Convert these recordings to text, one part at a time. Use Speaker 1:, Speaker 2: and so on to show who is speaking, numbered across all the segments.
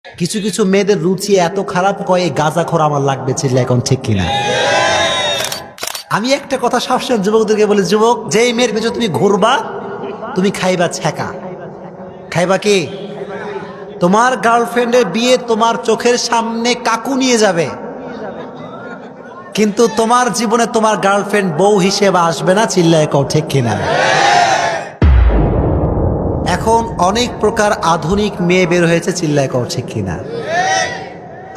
Speaker 1: কিছু কিছু মেয়েদের রুচি এত খারাপ, কয়ে গাঁজাখোর আমার লাগবে, ছিল এখন ঠিক কিনা? আমি একটা কথা সবসময় যুবকদেরকে বলি, যুবক, যেই মেয়ের পেছনে তুমি ঘুরবা তুমি খাইবা ছ্যাঁকা। খাইবা কি? তোমার গার্লফ্রেন্ডের বিয়ে তোমার চোখের সামনে কাকু নিয়ে যাবে, কিন্তু তোমার জীবনে তোমার গার্লফ্রেন্ড বউ হিসেবে আসবে না। চিল্লায় কও ঠিক কিনা? এখন অনেক প্রকার আধুনিক মেয়ে বের হয়েছে, চিল্লায় কও ঠিক কিনা?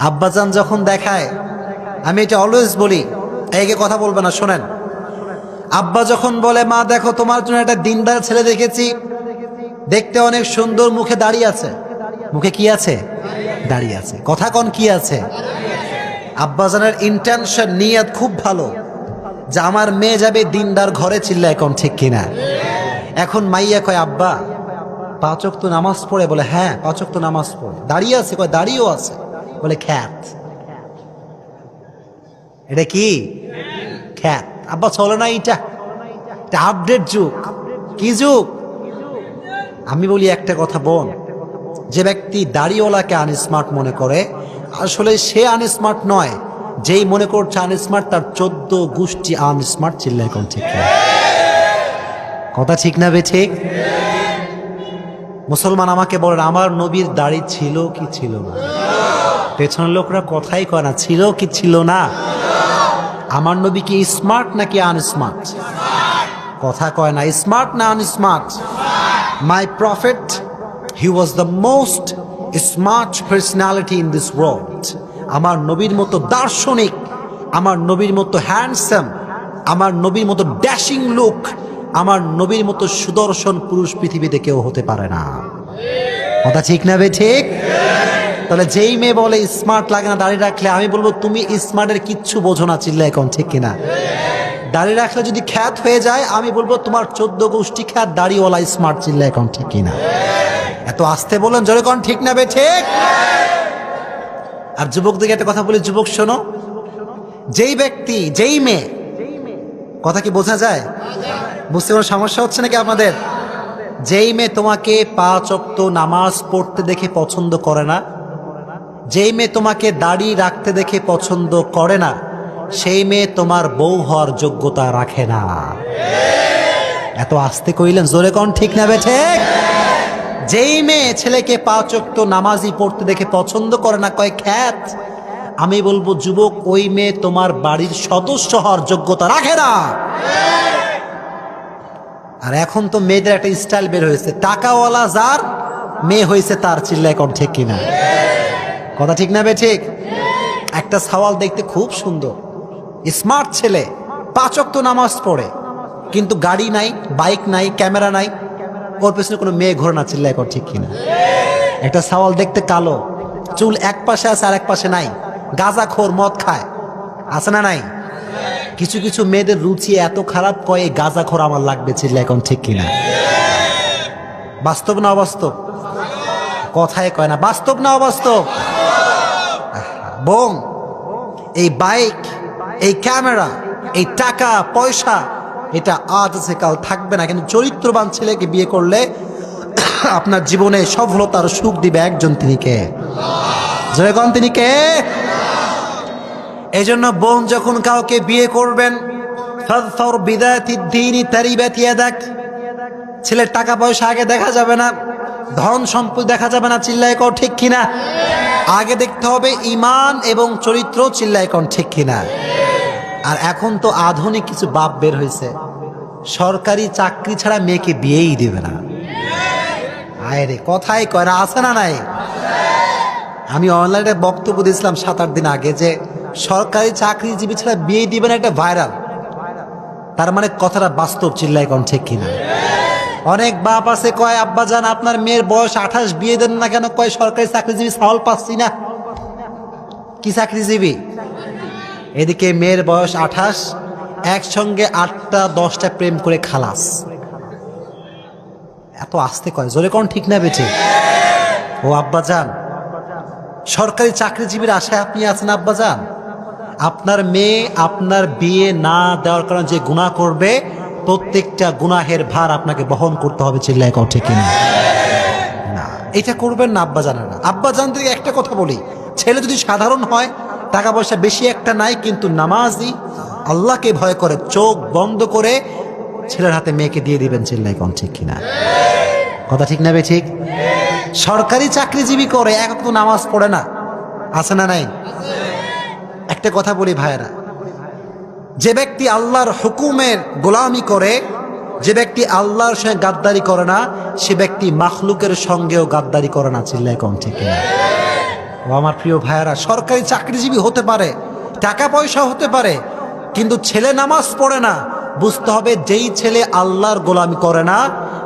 Speaker 1: আব্বাজান যখন দেখায়, আমি এটা অলওয়েজ বলি, একে কথা বলবে না, শোনেন। আব্বা যখন বলে, মা দেখো তোমার জন্য একটা দিনদার ছেলে দেখেছি, দেখতে অনেক সুন্দর, মুখে দাঁড়িয়ে আছে। মুখে কি আছে? দাঁড়িয়ে আছে। কথা কন কি আছে? আব্বাজানের ইন্টেনশন, নিয়ত খুব ভালো, যে আমার মেয়ে যাবে দিনদার ঘরে। চিল্লায় কন ঠিক কিনা? এখন মাইয়া কয়, আব্বা 5 ওয়াক্ত নামাজ পড়ে? বলে হ্যাঁ 5 ওয়াক্ত নামাজ পড়ে। দাঁড়িয়ে আছে? কয় দাঁড়িয়েও আছে। বলে খ্যাত। এটা কি? খ্যাত। আব্বা চলে না, এটা আপডেট যুগ। কি যুগ? আমি বলি একটা কথা, বোন, যে ব্যক্তি দাড়িওয়ালাকে আনস্মার্ট মনে করে, আসলে সে আনস্মার্ট নয়। যেই মনে করছে আনস্মার্ট, তার 14 গোষ্ঠী আনস্মার্ট। চিল্লায় কোন ঠিক না? কথা ঠিক না বে ঠিক? মুসলমান আমাকে বলেন, আমার নবীর দাড়ি ছিল কি ছিল না? পেছনের লোকরা কথাই কয় না, ছিল কি ছিল না? আমার নবী কি স্মার্ট নাকি আনস্মার্ট? কথা কয় না, স্মার্ট না unsmart? My prophet, he was the most smart personality in this world. আমার নবীর মতো দার্শনিক, আমার নবীর মতো হ্যান্ডসাম, আমার নবীর মতো ড্যাশিং লুক, আমার নবীর মতো সুদর্শন পুরুষ পৃথিবীতে কেউ হতে পারে না। কথা ঠিক না বে ঠিক? তাহলে যেই মেয়ে বলে স্মার্ট লাগে না দাড়ি রাখলে, আমি বলবো তুমি স্মার্টের কিচ্ছু বোঝো না। চিল্লায় এখন ঠিক কিনা? দাড়ি রাখলে যদি খ্যাত হয়ে যায়, আমি বলবো তোমার 14 গোষ্ঠী খ্যাত, দাড়িওয়ালা স্মার্ট। চিল্লায় এখন ঠিক কিনা? এত আসতে বলেন, জোরে কোন ঠিক না বে ঠিক? আর যুবকদেরকে একটা কথা বলি, যুবক শোনো, যেই ব্যক্তি, যেই মেয়ে, কথা কি বোঝা যায়? বুঝতে কোনো সমস্যা হচ্ছে নাকি আপনাদের? যেই মেয়ে তোমাকে 5 ওয়াক্ত নামাজ পড়তে দেখে পছন্দ করে না, যেই মেয়ে তোমাকে দাড়ি রাখতে দেখে পছন্দ করে না, সেই মেয়ে তোমার বউ হওয়ার যোগ্যতা রাখে না। এত আস্তে কইলেন, জোরে কোন ঠিক না বে ঠিক? যেই মেয়ে ছেলেকে 5 ওয়াক্ত নামাজি পড়তে দেখে পছন্দ করে না, কয় খ্যাত, আমি বলবো যুবক, ওই মেয়ে তোমার বাড়ির সদস্য হওয়ার যোগ্যতা রাখে না। আর এখন তো মেয়েদের একটা স্টাইল বের হয়েছে, টাকাওয়ালা যার মেয়ে হয়েছে তার। চিল্লায় কোন ঠিক কিনা? কথা ঠিক না বে ঠিক? একটা সওয়াল দেখতে খুব সুন্দর, স্মার্ট ছেলে, 5 ওয়াক্ত নামাজ পড়ে, কিন্তু গাড়ি নাই, বাইক নাই, ক্যামেরা নাই, ওর পেছনে কোনো মেয়ে ঘোরে না। চিল্লায় কোন ঠিক কিনা? একটা সওয়াল দেখতে কালো, চুল এক পাশে আছে আর এক পাশে নাই, গাঁজাখোর, মদ খায়, আছে না নাই? কিছু কিছু মেয়েদের রুচি এত খারাপ, কয়ে গাঁজাখোর আমার লাগবে। চিল্লায় এখন ঠিক কিনা? বাস্তব না অবাস্তব? কথায় কয় না, বাস্তব না অবাস্তব? বোন, এই বাইক, এই ক্যামেরা, এই টাকা পয়সা, এটা আজ আছে কাল থাকবে না, কিন্তু চরিত্রবান ছেলেকে বিয়ে করলে আপনার জীবনে সফলতার সুখ দিবে একজন, তিনি কে? জয়গণ, তিনি কে? এই জন্য বোন যখন কাউকে বিয়ে করবেন, ফাযফার বিযাতিদ দীনি তারিবাত ইয়াদাক। ছেলের টাকা পয়সা আগে দেখা যাবে না, ধন সম্পদ দেখা যাবে না। চিল্লায় কও ঠিক কিনা? আগে দেখতে হবে ঈমান এবং চরিত্র। চিল্লায় কও ঠিক কিনা? আর এখন তো আধুনিক কিছু বাপ বের হয়েছে, সরকারি চাকরি ছাড়া মেয়েকে বিয়েই দেবে না। আয় রে, কথাই কয় না, আছে না নাই? আমি অনলাইনে বক্তব্য দিয়েছিলাম 7-8 দিন আগে, যে সরকারি চাকরিজীবী ছাড়া বিয়ে দিবে না, একটা ভাইরাল। তার মানে কথাটা বাস্তব। চিল্লায় কোন ঠিক কিনা? অনেক বাপ আছে কয়, আব্বা জান আপনার মেয়ের বয়স 28, বিয়ে দেন না কেন? কয় সরকারি চাকরিজীবী চাউল পাচ্ছি না। কি চাকরিজীবী? এদিকে মেয়ের বয়স 28, একসঙ্গে 8টা 10টা প্রেম করে খালাস। এত আস্তে কয়, জোরে কোন ঠিক না বেঠে? ও আব্বা জান, সরকারি চাকরিজীবীর আশায় আপনি আছেন আব্বা জান। আপনার মেয়ে আপনার বিয়ে না দেওয়ার কারণে যে গুনাহ করবে, প্রত্যেকটা গুনাহের ভার আপনাকে বহন করতে হবে। চিল্লায় কও ঠিক কিনা? না, এটা করবেন না আব্বা জানেরা। আব্বা জানদেরকে একটা কথা বলি, ছেলে যদি সাধারণ হয়, টাকা পয়সা বেশি একটা নাই, কিন্তু নামাজি, আল্লাহকে ভয় করে, চোখ বন্ধ করে ছেলের হাতে মেয়েকে দিয়ে দিবেন। চিল্লাই কোন ঠিক কিনা? কথা ঠিক না বে ঠিক? সরকারি চাকরিজীবী করে, এক তো নামাজ পড়ে না, আছে না নাই? একটা কথা বলি ভাইয়েরা, যে ব্যক্তি আল্লাহর হুকুমের গোলামি করে, যে ব্যক্তি আল্লাহর সঙ্গে গাদ্দারি করে না, সে ব্যক্তি মাখলুকের সঙ্গেও গাদ্দারি করে না। চিল্লাই কোন ঠিক কিনা? ও আমার প্রিয় ভাইয়েরা, সরকারি চাকরিজীবী হতে পারে, টাকা পয়সা হতে পারে, কিন্তু ছেলে নামাজ পড়ে না। বুঝতে হবে, যেই ছেলে আল্লাহর গোলামি করে না,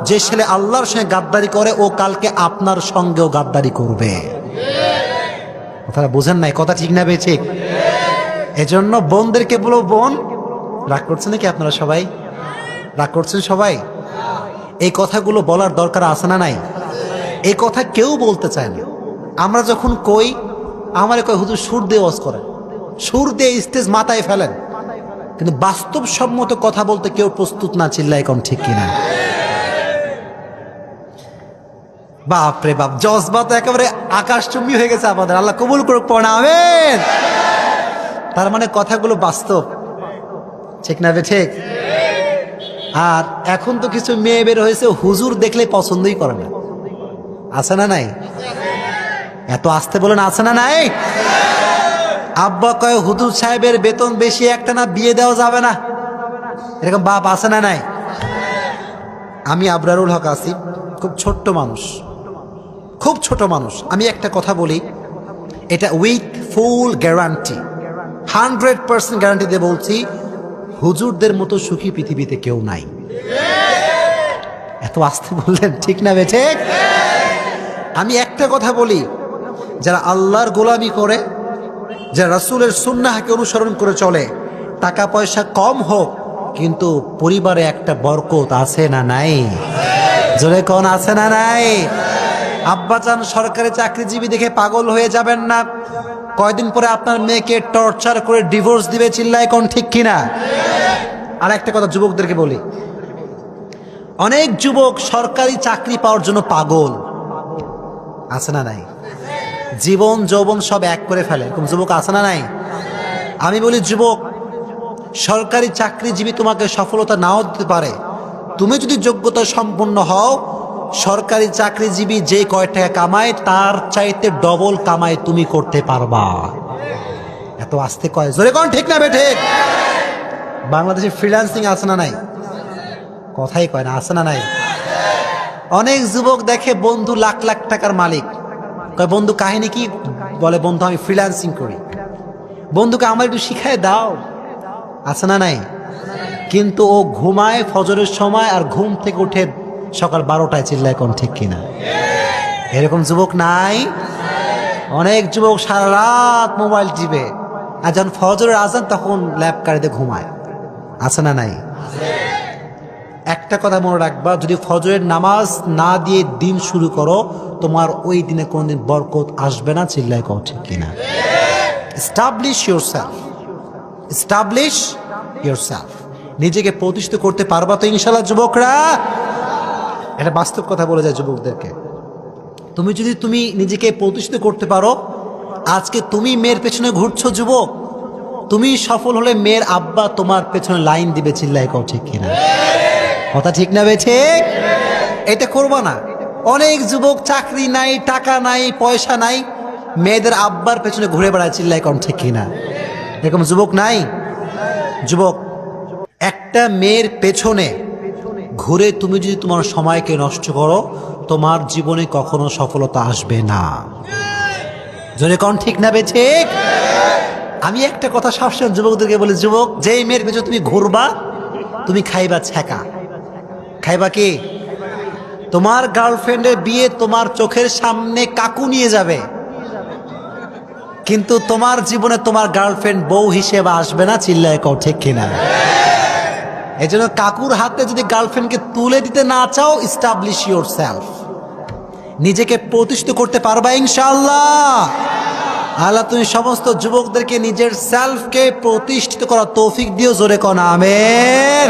Speaker 1: যে ছেলে আল্লাহর সঙ্গে গাদ্দারি করে, ও কালকে আপনার সঙ্গেও গাদ্দারি করবে। কথাটা বুঝেন নাই? কথা ঠিক না বে ঠিক? এজন্য বোনদেরকে বলো, বোন, রাগ করছেন নাকি আপনারা? সবাই রাগ করছেন? সবাই এই কথাগুলো বলার দরকার আছে না নাই? এই কথা কেউ বলতে চায় না। আমরা যখন কই, আমারে কয় হুজুর সুর দিয়ে ওয়াজ করেন, সুর দিয়ে স্টেজ মাথায় ফেলেন, কিন্তু বাস্তবসম্মত কথা বলতে কেউ প্রস্তুত না। চিল্লাই কোন ঠিক কিনা? বাপ রে বাপ, জজবা তো একেবারে আকাশচুম্বী হয়ে গেছে আমাদের। আল্লাহ কবুল করুক, পড়া আমিন। তার মানে কথাগুলো বাস্তব, ঠিক না বে ঠিক? আর এখন তো কিছু মেয়ে বের হয়েছে, হুজুর দেখলে পছন্দই করে না, আছে না নাই? এত আসতে বলেন, আছে না নাই? আব্বা কয় হুজুর সাহেবের বেতন বেশি একটা না, বিয়ে দেওয়া যাবে না, এরকম বাপ আছে না নাই? আমি আবরারুল হক আসিফ, খুব ছোট্ট মানুষ, খুব ছোট মানুষ। আমি একটা কথা বলি, এটা উইথ ফুল গ্যারান্টি, 100% গ্যারান্টি দিয়ে বলছি, হুজুরদের মতো সুখী পৃথিবীতে কেউ নাই। এত আসতে বললেন, ঠিক না বে ঠিক? আমি একটা কথা বলি, যারা আল্লাহর গোলামি করে, যারা রাসূলের সুন্নাহকে অনুসরণ করে চলে, টাকা পয়সা কম হোক, কিন্তু পরিবারে একটা বরকত আছে না নাই? জোরে কোন আছে না নাই? আব্বাজান সরকারি চাকরিজীবী দেখে পাগল হয়ে যাবেন না। কয়দিন পরে আপনার মেয়েকে টর্চার করে ডিভোর্স দিবে। চিল্লায় কোন ঠিক কিনা? আর একটা কথা যুবকদেরকে বলি, অনেক যুবক সরকারি চাকরি পাওয়ার জন্য পাগল, আছে না নাই? জীবন যৌবন সব এক করে ফেলে, এরকম যুবক আছে না নাই? আমি বলি, যুবক, সরকারি চাকরিজীবী তোমাকে সফলতা নাও দিতে পারে। তুমি যদি যোগ্যতা সম্পন্ন হও, সরকারি চাকরিজীবী যে কয় টাকা কামায়, তার চাইতে ডবল কামাই তুমি করতে পারবা। এত আস্তে কয়, জোরে কোন ঠিক না বে ঠিক? বাংলাদেশে ফ্রিল্যান্সিং আছে না নাই? কথাই কয় না, আছে না নাই? অনেক যুবক দেখে বন্ধু লাখ লাখ টাকার মালিক, কয় বন্ধু কাহিনী কি? বলে বন্ধু আমি ফ্রিল্যান্সিং করি। বন্ধুকে আমার একটু শিখায় দাও, আছে না নাই? কিন্তু ও ঘুমায় ফজরের সময়, আর ঘুম থেকে উঠে সকাল 12টায়। চিল্লায় কোন ঠিক কিনা? এরকম যুবক নাই? অনেক যুবক সারা রাত মোবাইল টিপে, আর যখন ফজরের আজান তখন ল্যাব কারিতে ঘুমায়, আছে না নাই? একটা কথা মনে রাখবা, যদি ফজরের নামাজ না দিয়ে দিন শুরু করো, তোমার ওই দিনে কোনদিন বরকত আসবে না। চিল্লায় কোন ঠিক কিনা? Establish yourself, establish yourself. নিজেকে প্রতিষ্ঠিত করতে পারবা তো ইনশাআল্লাহ যুবকরা? এটা বাস্তব কথা বলে যায় যুবকদেরকে। তুমি নিজেকে প্রতিষ্ঠিত করতে পারো, আজকে তুমি মেয়ের পেছনে ঘুরছো যুবক, তুমি সফল হলে মেয়ের আব্বা তোমার পেছনে লাইন দিবে। চিল্লায় কও ঠিক কিনা? কথা ঠিক না বে ঠিক? এটা করবা না। অনেক যুবক চাকরি নাই, টাকা নাই, পয়সা নাই, মেয়েদের আব্বার পেছনে ঘুরে বেড়ায়। চিল্লায় কও ঠিক কিনা? এরকম যুবক নাই? যুবক, একটা মেয়ের পেছনে ঘুরে তুমি যদি তোমার সময়কে নষ্ট করো, তোমার জীবনে কখনো সফলতা আসবে না। জোরে কোন ঠিক না বে ঠিক? আমি একটা কথা সবসময় যুবকদেরকে বলি, যুবক, যেই মেয়ের পেছনে তুমি ঘুরবা, তুমি খাইবা ছ্যাঁকা। খাইবা কি? তোমার গার্লফ্রেন্ডের বিয়ে তোমার চোখের সামনে কাকু নিয়ে যাবে, কিন্তু তোমার জীবনে তোমার গার্লফ্রেন্ড বউ হিসেবে আসবে না। চিল্লায় কও ঠিক কিনা? এই জন্য কাকুর হাতে যদি গার্লফ্রেন্ডকে তুলে দিতে না চাও, এস্টাবলিশ ইয়োরসেলফ। নিজেকে প্রতিষ্ঠিত করতে পারবা ইনশাআল্লাহ। আল্লাহ তুমি সমস্ত যুবকদেরকে নিজের সেলফকে প্রতিষ্ঠিত করার তৌফিক দিও। জোরে কোন আমিন।